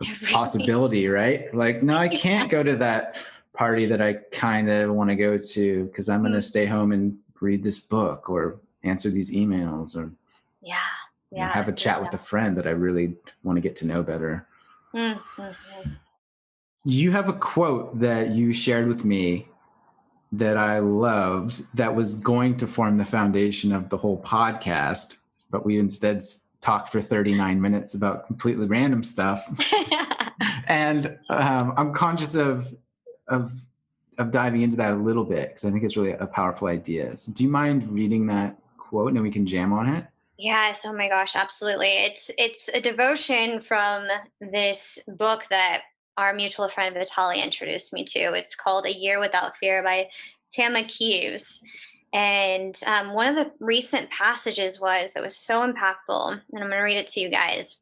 S1: of possibility, right? No, I can't go to that party that I kind of want to go to because I'm going to stay home and read this book or answer these emails or have a chat with a friend that I really want to get to know better.
S2: Mm-hmm.
S1: You have a quote that you shared with me that I loved that was going to form the foundation of the whole podcast, but we instead talked for 39 minutes about completely random stuff. And I'm conscious of diving into that a little bit because I think it's really a powerful idea. So do you mind reading that quote and we can jam on it?
S2: Yes. Oh my gosh. Absolutely. It's a devotion from this book that our mutual friend Vitaly introduced me to. It's called A Year Without Fear by Tama Kieves. And one of the recent passages that was so impactful, and I'm going to read it to you guys.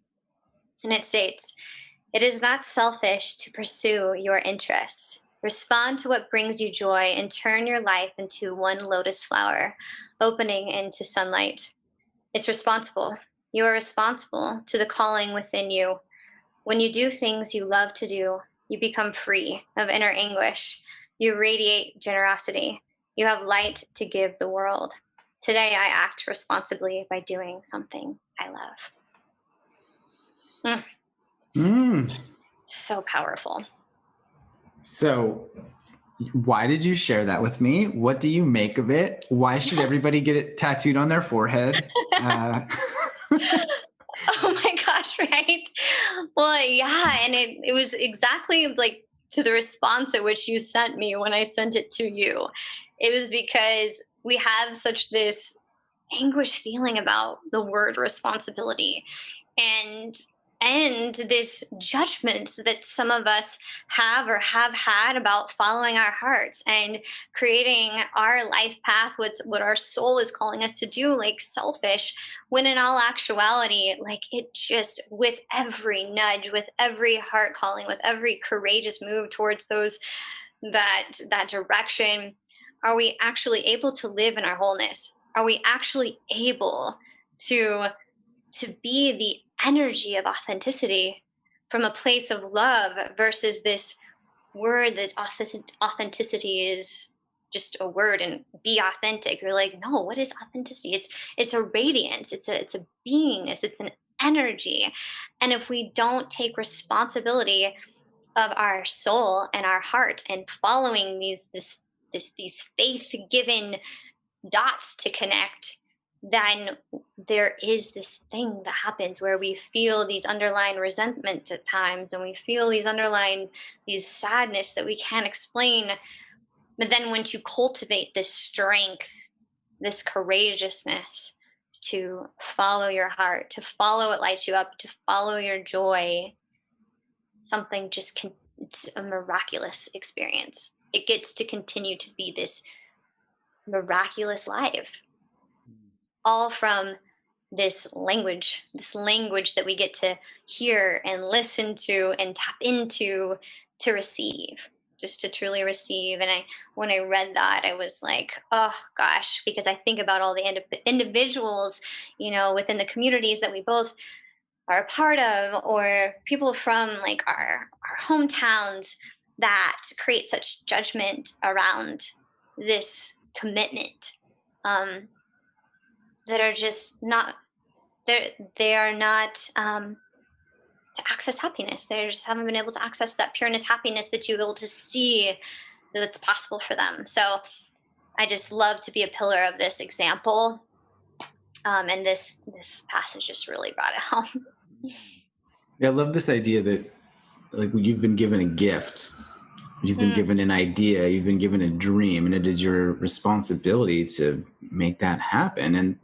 S2: And it states, "It is not selfish to pursue your interests. Respond to what brings you joy and turn your life into one lotus flower, opening into sunlight. It's responsible. You are responsible to the calling within you. When you do things you love to do, you become free of inner anguish. You radiate generosity. You have light to give the world. Today I act responsibly by doing something I love." So powerful.
S1: So why did you share that with me? What do you make of it? Why should everybody get it tattooed on their forehead?
S2: Oh my gosh, right? Well, yeah, and it was exactly to the response at which you sent me when I sent it to you. it was because we have such this anguish feeling about the word responsibility, and this judgment that some of us have or have had about following our hearts and creating our life path, what our soul is calling us to do, like selfish, when in all actuality, like it just, with every nudge, with every heart calling, with every courageous move towards those, that direction, are we actually able to live in our wholeness? Are we actually able to be the energy of authenticity from a place of love, versus this word that authenticity is just a word, and be authentic? You're like, no, what is authenticity? It's a radiance, it's a beingness, it's an energy. And if we don't take responsibility of our soul and our heart and following these faith given dots to connect, then there is this thing that happens where we feel these underlying resentments at times, and we feel these sadness that we can't explain. But then once you cultivate this strength, this courageousness to follow your heart, to follow what lights you up, to follow your joy, something just can, it's a miraculous experience. It gets to continue to be this miraculous life, all from this language that we get to hear and listen to and tap into, to receive, just to truly receive. And when I read that, I was like, oh gosh, because I think about all the individuals, within the communities that we both are a part of, or people from like our hometowns, that create such judgment around this commitment, that are just not, they are not, to access happiness. They just haven't been able to access that pureness, happiness that you're able to see that it's possible for them. So I just love to be a pillar of this example, and this passage just really brought it home.
S1: Yeah, I love this idea that, like, you've been given a gift, you've been given an idea, you've been given a dream, and it is your responsibility to make that happen. And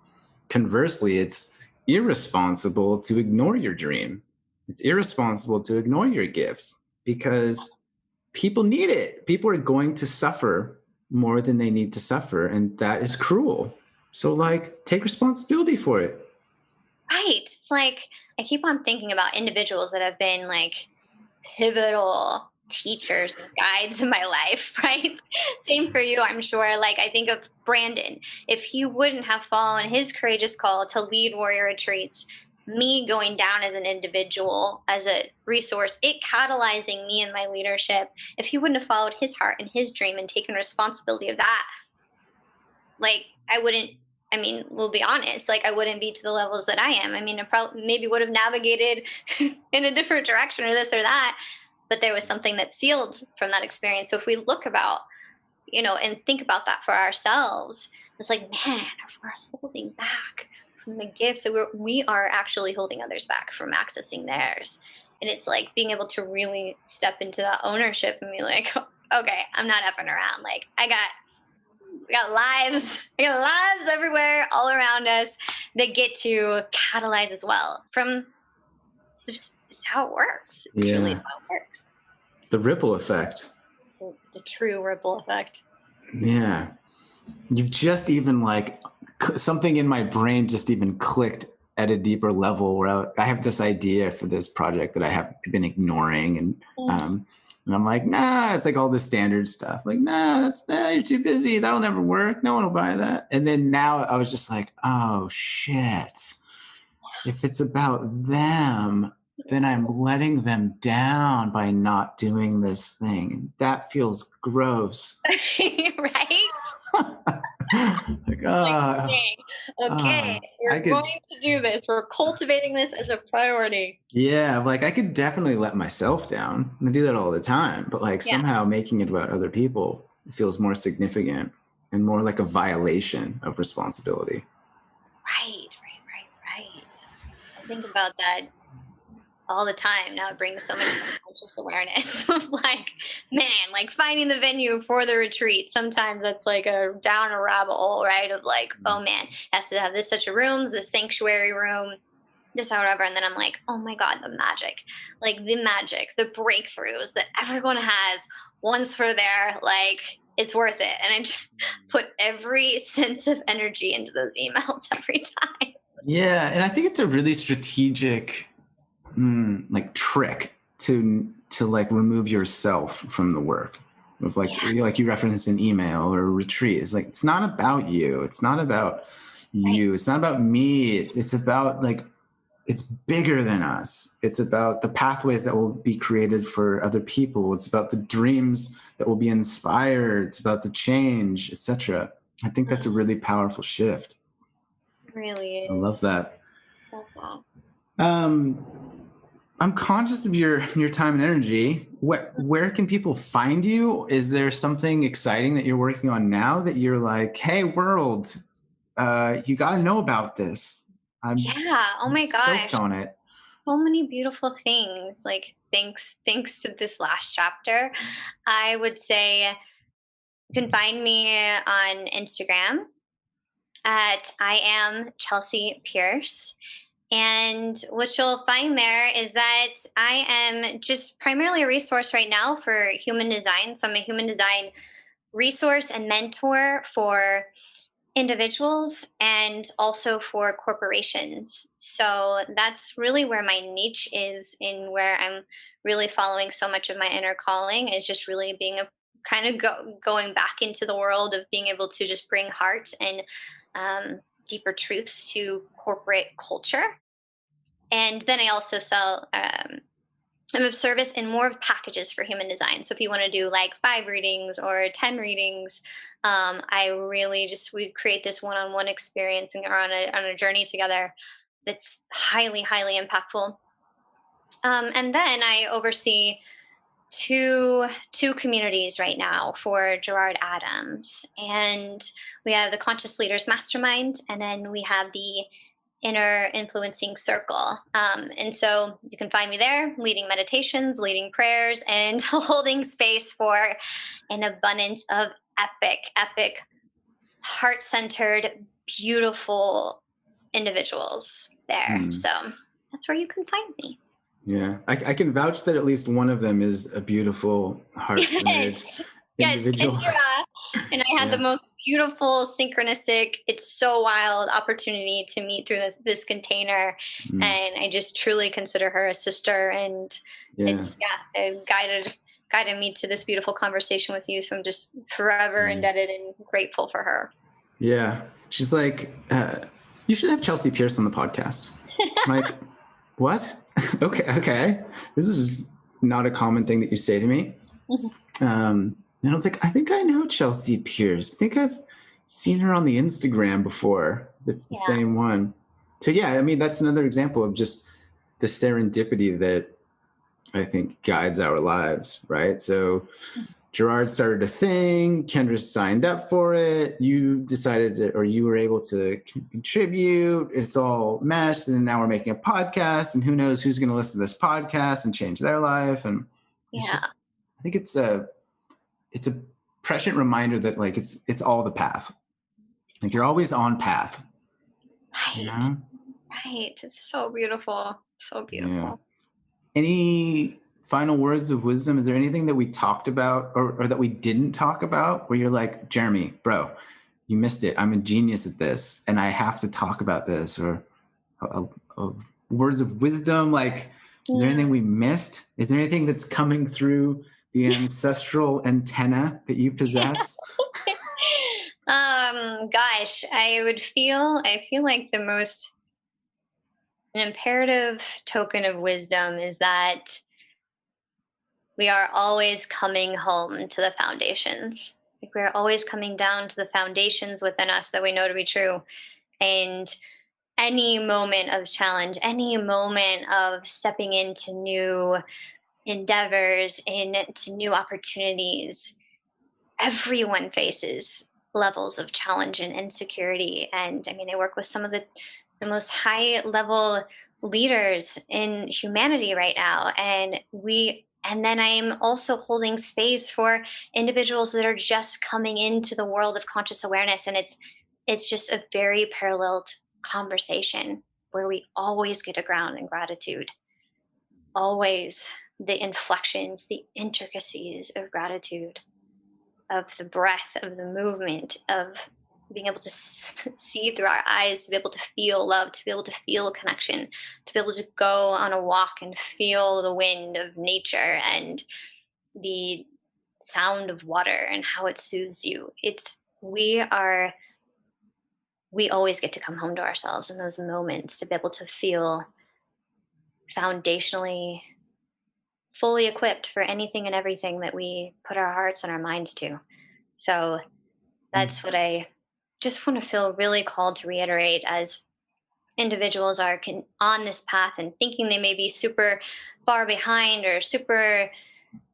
S1: conversely, it's irresponsible to ignore your dream. It's irresponsible to ignore your gifts, because people need it. People are going to suffer more than they need to suffer, and that is cruel. So, like, take responsibility for it.
S2: Right. It's like I keep on thinking about individuals that have been like pivotal teachers and guides in my life, right? Same for you, I'm sure. Like, I think of Brandon. If he wouldn't have followed his courageous call to lead warrior retreats, me going down as an individual, as a resource, it catalyzing me in my leadership, if he wouldn't have followed his heart and his dream and taken responsibility of that, like I wouldn't, I mean, we'll be honest, like I wouldn't be to the levels that I am. I mean, I probably maybe would have navigated in a different direction or this or that, but there was something that sealed from that experience. So if we look about, and think about that for ourselves, it's like, man, if we're holding back from the gifts, that we are actually holding others back from accessing theirs. And it's like being able to really step into that ownership and be like, okay, I'm not effing around. Like we got lives. We got lives everywhere, all around us, that get to catalyze as well. It's how it works. It truly is how it works.
S1: The ripple effect.
S2: The true ripple effect.
S1: Yeah. You've just even, like, something in my brain just even clicked at a deeper level, where I have this idea for this project that I have been ignoring. And I'm like, nah, it's like all the standard stuff. Like, nah, you're too busy. That'll never work. No one will buy that. And then now I was just like, oh, shit. If it's about them, then I'm letting them down by not doing this thing. That feels gross.
S2: Right?
S1: Like,
S2: okay, we're going to do this. We're cultivating this as a priority.
S1: Yeah, like I could definitely let myself down. I do that all the time, but like somehow making it about other people feels more significant and more like a violation of responsibility.
S2: Right. I think about that all the time. Now it brings so many conscious awareness of like, man, like finding the venue for the retreat. Sometimes that's like a down a rabbit hole, right? Of like, oh man, has to have this such a room, the sanctuary room, this however. And then I'm like, oh my God, the magic, the breakthroughs that everyone has once we're there, like it's worth it. And I just put every sense of energy into those emails every time.
S1: Yeah, and I think it's a really strategic like trick to like remove yourself from the work. Of like like you referenced an email or a retreat. It's like it's not about you. It's not about you. It's not about me. It's about like it's bigger than us. It's about the pathways that will be created for other people. It's about the dreams that will be inspired. It's about the change, etc. I think that's a really powerful shift.
S2: It really is.
S1: I love that. I'm conscious of your time and energy. Where can people find you? Is there something exciting that you're working on now that you're like, hey, world, you got to know about this?
S2: Oh my gosh.
S1: On it.
S2: So many beautiful things. Like thanks to this last chapter. I would say you can find me on Instagram at I am Chelsey Pierce. And what you'll find there is that I am just primarily a resource right now for human design. So I'm a human design resource and mentor for individuals and also for corporations. So that's really where my niche is, in where I'm really following so much of my inner calling, is just really being a kind of going back into the world of being able to just bring heart and deeper truths to corporate culture. And then I also sell I'm of service in more of packages for human design. So if you want to do like 5 readings or 10 readings, I really just, we create this one-on-one experience and are on a journey together that's highly, highly impactful. And then I oversee two communities right now for Gerard Adams, and we have the Conscious Leaders Mastermind, and then we have the Inner Influencing Circle. And so you can find me there, leading meditations, leading prayers, and holding space for an abundance of epic, heart-centered, beautiful individuals there. So that's where you can find me.
S1: Yeah, I can vouch that at least one of them is a beautiful, heart-centered individual.
S2: And I had the most beautiful, synchronistic, it's so wild opportunity to meet through this container. And I just truly consider her a sister. And it guided me to this beautiful conversation with you. So I'm just forever indebted and grateful for her.
S1: Yeah. She's like, you should have Chelsey Pierce on the podcast. I'm like, what? Okay. This is not a common thing that you say to me. And I was like, I think I know Chelsey Pierce. I think I've seen her on the Instagram before. It's the same one. So yeah, I mean, that's another example of just the serendipity that I think guides our lives, right? So Gerard started a thing, Kendra signed up for it, you decided to, or you were able to contribute, it's all meshed, and now we're making a podcast, and who knows who's going to listen to this podcast and change their life. And it's just, I think it's a prescient reminder that like it's all the path. Like you're always on path.
S2: Right. You know? Right. It's so beautiful. So beautiful.
S1: Yeah. Any final words of wisdom? Is there anything that we talked about or that we didn't talk about where you're like, Jeremy, bro, you missed it. I'm a genius at this and I have to talk about this, or words of wisdom? Like, is there anything we missed? Is there anything that's coming through the ancestral antenna that you possess?
S2: Gosh, I feel like the most an imperative token of wisdom is that we are always coming home to the foundations. Like we're always coming down to the foundations within us that we know to be true. And any moment of challenge, any moment of stepping into new endeavors, into new opportunities, everyone faces levels of challenge and insecurity. And I mean, I work with some of the most high level leaders in humanity right now, and And then I'm also holding space for individuals that are just coming into the world of conscious awareness. And it's just a very paralleled conversation where we always get a ground in gratitude. Always the inflections, the intricacies of gratitude, of the breath, of the movement, of being able to see through our eyes, to be able to feel love, to be able to feel connection, to be able to go on a walk and feel the wind of nature and the sound of water and how it soothes you. We always get to come home to ourselves in those moments to be able to feel foundationally fully equipped for anything and everything that we put our hearts and our minds to. So that's what I just want to feel really called to reiterate as individuals are on this path and thinking they may be super far behind or super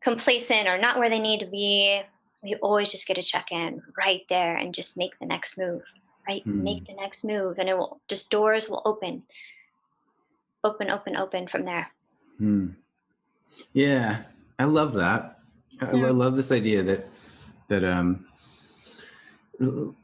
S2: complacent or not where they need to be. We always just get to check in right there and just make the next move, right? Make the next move, and it will just, doors will open from there.
S1: Yeah, I love that. I love this idea that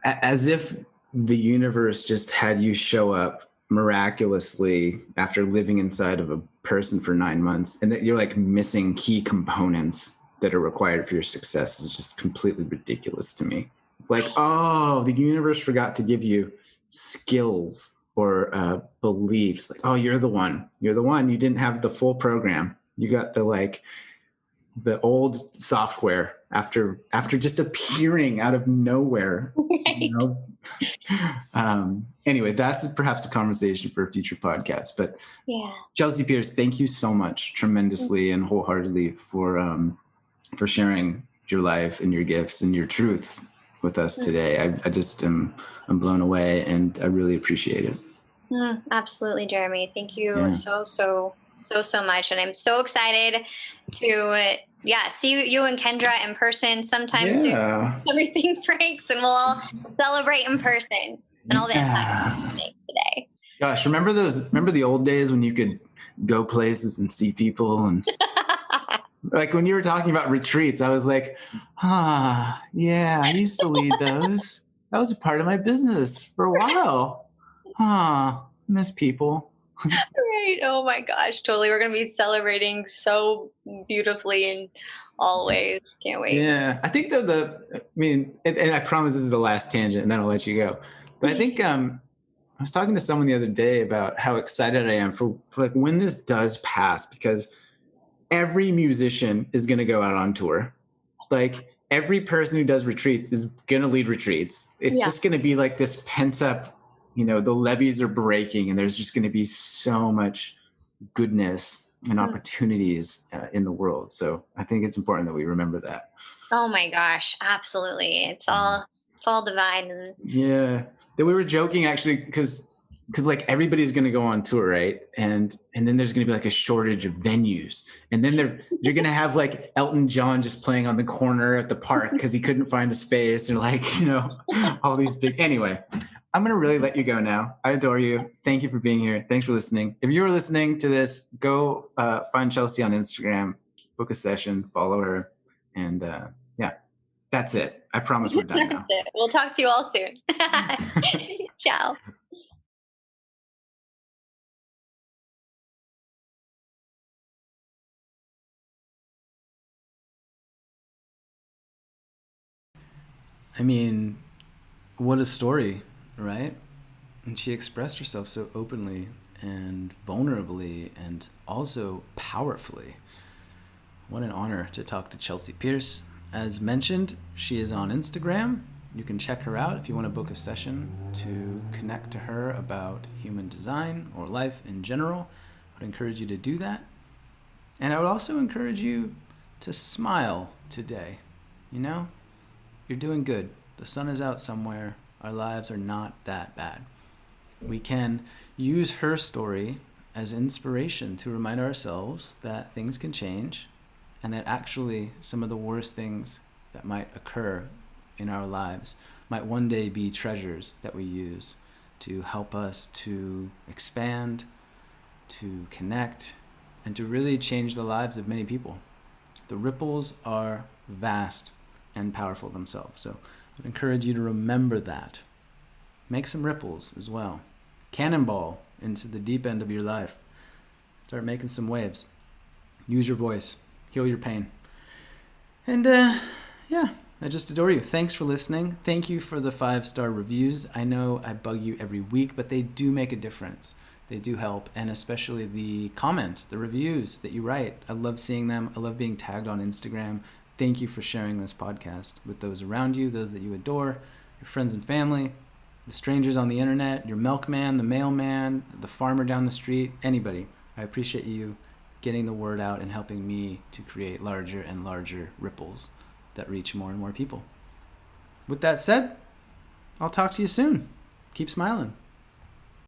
S1: as if the universe just had you show up miraculously after living inside of a person for 9 months, and that you're like missing key components that are required for your success is just completely ridiculous to me. It's like, oh, the universe forgot to give you skills or beliefs. Like, oh, you're the one. You didn't have the full program. You got the old software after just appearing out of nowhere.
S2: Right.
S1: Anyway, that's perhaps a conversation for a future podcast. But
S2: Yeah.
S1: Chelsey Pierce, thank you so much, tremendously and wholeheartedly for sharing your life and your gifts and your truth with us today. I just I'm blown away, and I really appreciate it.
S2: Absolutely, Jeremy. Thank you so much. And I'm so excited to see you and Kendra in person sometime soon. Everything breaks and we'll all celebrate in person and all the impact we make today.
S1: Gosh, remember the old days when you could go places and see people, and like when you were talking about retreats, I was like, yeah, I used to lead those. That was a part of my business for a while. Miss people.
S2: Right. Oh my gosh, totally. We're going to be celebrating so beautifully in all ways. Can't wait.
S1: Yeah. I think and I promise this is the last tangent and then I'll let you go. But I think I was talking to someone the other day about how excited I am for like when this does pass, because every musician is going to go out on tour. Like every person who does retreats is going to lead retreats. It's just going to be like this pent up, the levees are breaking, and there's just going to be so much goodness and opportunities in the world. So I think it's important that we remember that.
S2: Oh my gosh, absolutely. It's all divine.
S1: Yeah. That we were joking actually because like everybody's going to go on tour, right? And then there's going to be like a shortage of venues. And then you're going to have like Elton John just playing on the corner at the park because he couldn't find a space, and like, all these big, anyway. I'm going to really let you go now. I adore you. Thank you for being here. Thanks for listening. If you were listening to this, go find Chelsey on Instagram, book a session, follow her. And that's it. I promise we're done now.
S2: We'll talk to you all soon. Ciao.
S1: I mean, what a story, right? And she expressed herself so openly and vulnerably and also powerfully. What an honor to talk to Chelsey Pierce. As mentioned, she is on Instagram. You can check her out if you want to book a session to connect to her about human design or life in general. I would encourage you to do that. And I would also encourage you to smile today. You're doing good. The sun is out somewhere. Our lives are not that bad. We can use her story as inspiration to remind ourselves that things can change, and that actually some of the worst things that might occur in our lives might one day be treasures that we use to help us to expand, to connect, and to really change the lives of many people. The ripples are vast and powerful themselves. So I'd encourage you to remember that. Make some ripples as well. Cannonball into the deep end of your life. Start making some waves. Use your voice. Heal your pain. And yeah, I just adore you. Thanks for listening. Thank you for the 5-star reviews. I know I bug you every week, but they do make a difference. They do help, and especially the comments, the reviews that you write. I love seeing them. I love being tagged on Instagram. Thank you for sharing this podcast with those around you, those that you adore, your friends and family, the strangers on the internet, your milkman, the mailman, the farmer down the street, anybody. I appreciate you getting the word out and helping me to create larger and larger ripples that reach more and more people. With that said, I'll talk to you soon. Keep smiling.